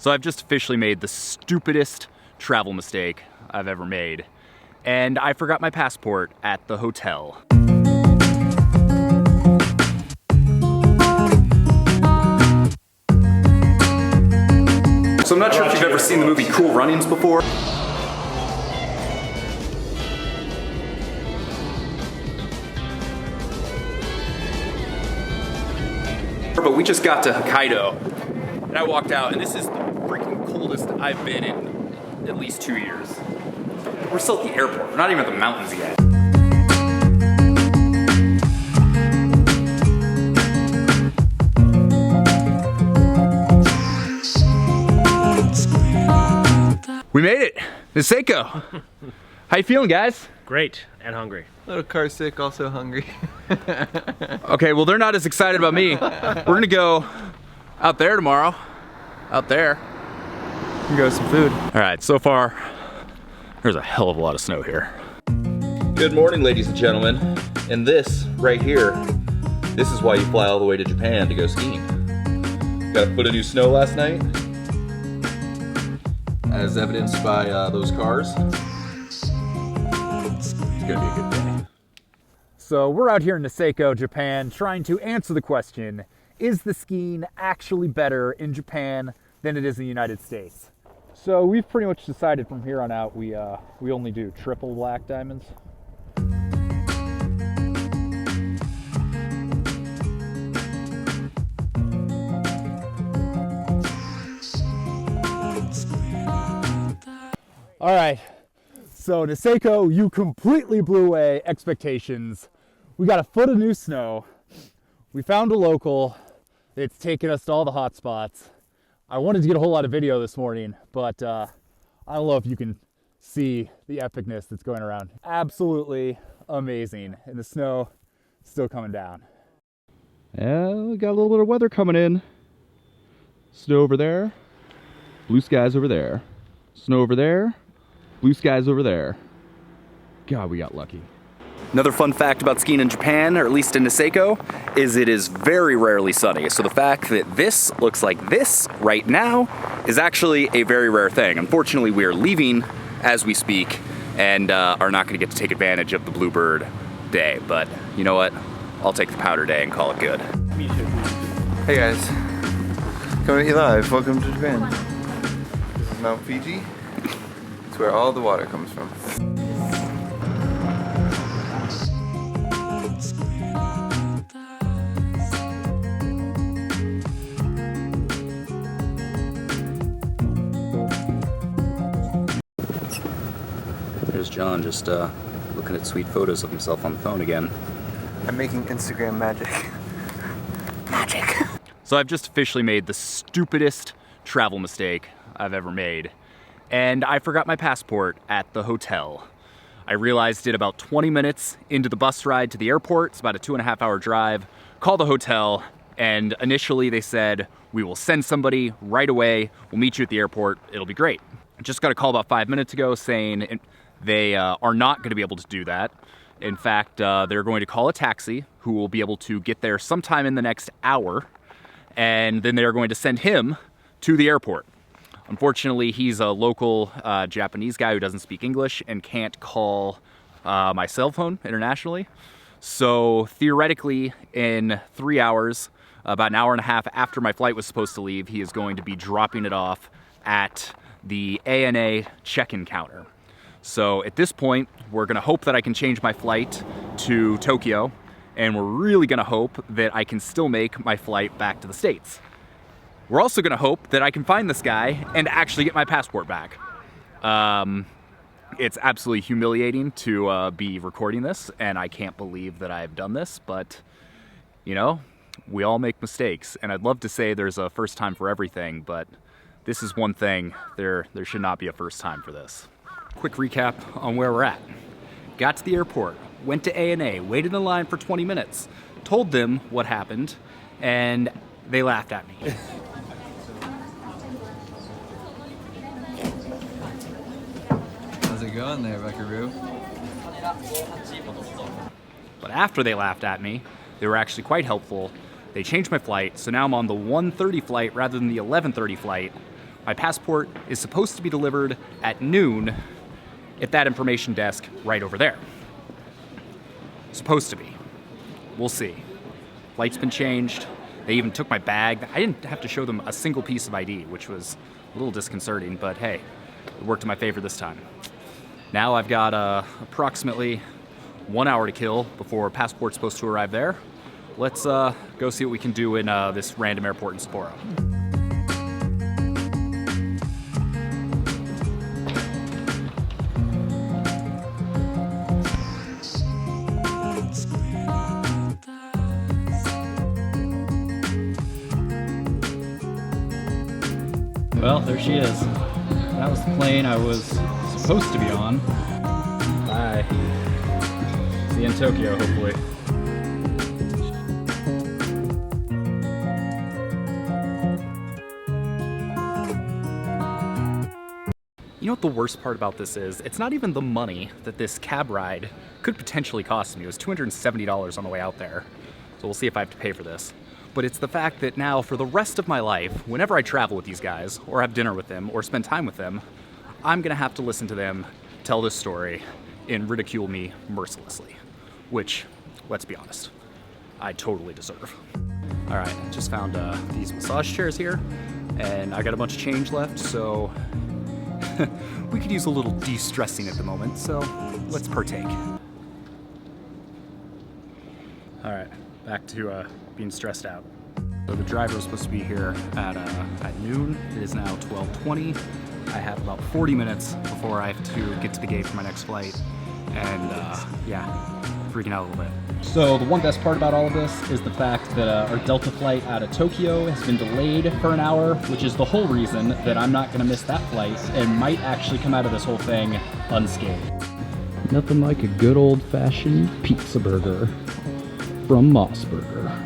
So I've just officially made the stupidest travel mistake I've ever made. And I forgot my passport at the hotel. So I'm not sure if you've ever seen the movie Cool Runnings before. But we just got to Hokkaido, and I walked out, and this is the freaking coldest I've been in at least 2 years. We're still at the airport. We're not even at the mountains yet. We made it! Niseko! How you feeling, guys? Great, and hungry. A little car sick, also hungry. Okay, well they're not as excited about me. We're gonna go out there tomorrow. Out there. We can go some food. All right, so far, there's a hell of a lot of snow here. Good morning, ladies and gentlemen. And this, right here, this is why you fly all the way to Japan to go skiing. Got a foot of new snow last night, as evidenced by those cars. It's gonna be a good day. So we're out here in Niseko, Japan, trying to answer the question, is the skiing actually better in Japan than it is in the United States? So we've pretty much decided from here on out we only do triple black diamonds. All right, so Niseko, you completely blew away expectations. We got a foot of new snow. We found a local. It's taken us to all the hot spots. I wanted to get a whole lot of video this morning, but I don't know if you can see the epicness that's going around. Absolutely amazing, and the snow still coming down. Yeah, we got a little bit of weather coming in. Snow over there, blue skies over there. Snow over there, blue skies over there. God, we got lucky. Another fun fact about skiing in Japan, or at least in Niseko, is it is very rarely sunny. So the fact that this looks like this right now is actually a very rare thing. Unfortunately, we are leaving as we speak and are not going to get to take advantage of the Bluebird day. But you know what? I'll take the powder day and call it good. Hey guys, coming at you live. Welcome to Japan. This is Mount Fiji. It's where all the water comes from. There's John just looking at sweet photos of himself on the phone again. I'm making Instagram magic. Magic. So I've just officially made the stupidest travel mistake I've ever made. And I forgot my passport at the hotel. I realized it about 20 minutes into the bus ride to the airport. It's about a 2.5 hour drive. Called the hotel, and initially they said, we will send somebody right away. We'll meet you at the airport. It'll be great. I just got a call about 5 minutes ago saying they are not going to be able to do that. In fact, they're going to call a taxi who will be able to get there sometime in the next hour, and then they're going to send him to the airport. Unfortunately, he's a local Japanese guy who doesn't speak English and can't call my cell phone internationally. So theoretically, in 3 hours, about an hour and a half after my flight was supposed to leave, he is going to be dropping it off at the ANA check-in counter. So at this point, we're gonna hope that I can change my flight to Tokyo, and we're really gonna hope that I can still make my flight back to the States. We're also gonna hope that I can find this guy and actually get my passport back. It's absolutely humiliating to be recording this, and I can't believe that I've done this, but you know, we all make mistakes, and I'd love to say there's a first time for everything, but this is one thing. There should not be a first time for this. Quick recap on where we're at. Got to the airport, went to ANA, waited in line for 20 minutes, told them what happened, and they laughed at me. How's it going there, Buckaroo? But after they laughed at me, they were actually quite helpful. They changed my flight, so now I'm on the 1:30 flight rather than the 11:30 flight, My passport is supposed to be delivered at noon at that information desk right over there. Supposed to be. We'll see. Flight's been changed. They even took my bag. I didn't have to show them a single piece of ID, which was a little disconcerting, but hey, it worked in my favor this time. Now I've got approximately 1 hour to kill before passport's supposed to arrive there. Let's go see what we can do in this random airport in Sapporo. Well, there she is. That was the plane I was supposed to be on. Bye. See you in Tokyo, hopefully. You know what the worst part about this is? It's not even the money that this cab ride could potentially cost me. It was $270 on the way out there. So we'll see if I have to pay for this. But it's the fact that now, for the rest of my life, whenever I travel with these guys, or have dinner with them, or spend time with them, I'm gonna have to listen to them tell this story and ridicule me mercilessly. Which, let's be honest, I totally deserve. All right, just found these massage chairs here, and I got a bunch of change left, so we could use a little de-stressing at the moment, so let's partake. All right, back to being stressed out. So the driver was supposed to be here at noon. It is now 12:20. I have about 40 minutes before I have to get to the gate for my next flight. And yeah, freaking out a little bit. So the one best part about all of this is the fact that our Delta flight out of Tokyo has been delayed for an hour, which is the whole reason that I'm not gonna miss that flight and might actually come out of this whole thing unscathed. Nothing like a good old-fashioned pizza burger from Mossburger.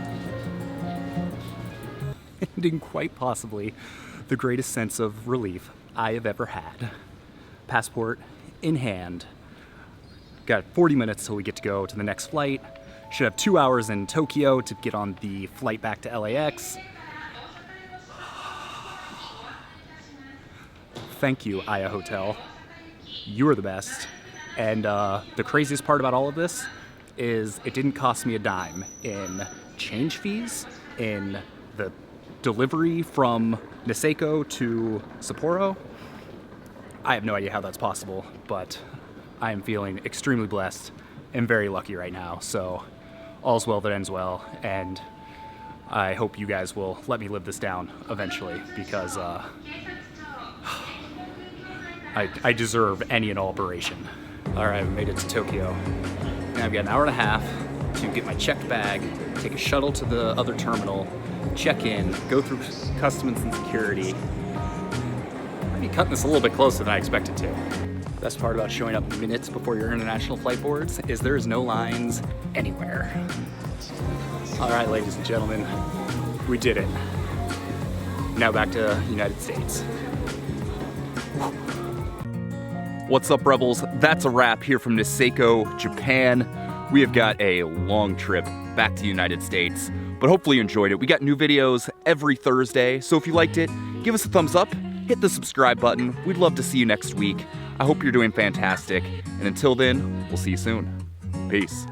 Ending quite possibly the greatest sense of relief I have ever had. Passport in hand. Got 40 minutes till we get to go to the next flight. Should have 2 hours in Tokyo to get on the flight back to LAX. Thank you, Aya Hotel. You are the best. And the craziest part about all of this is it didn't cost me a dime in change fees, in the delivery from Niseko to Sapporo. I have no idea how that's possible, but I am feeling extremely blessed and very lucky right now. So all's well that ends well, and I hope you guys will let me live this down eventually, because I deserve any and all operation. All right, we made it to Tokyo. Now I've got an hour and a half to get my checked bag, take a shuttle to the other terminal, check in, go through customs and security. I'd be cutting this a little bit closer than I expected to. Best part about showing up minutes before your international flight boards is there is no lines anywhere. All right, ladies and gentlemen, we did it. Now back to United States. What's up, Rebels? That's a wrap here from Niseko, Japan. We have got a long trip back to the United States, but hopefully you enjoyed it. We got new videos every Thursday, so if you liked it, give us a thumbs up, hit the subscribe button. We'd love to see you next week. I hope you're doing fantastic, and until then, we'll see you soon. Peace.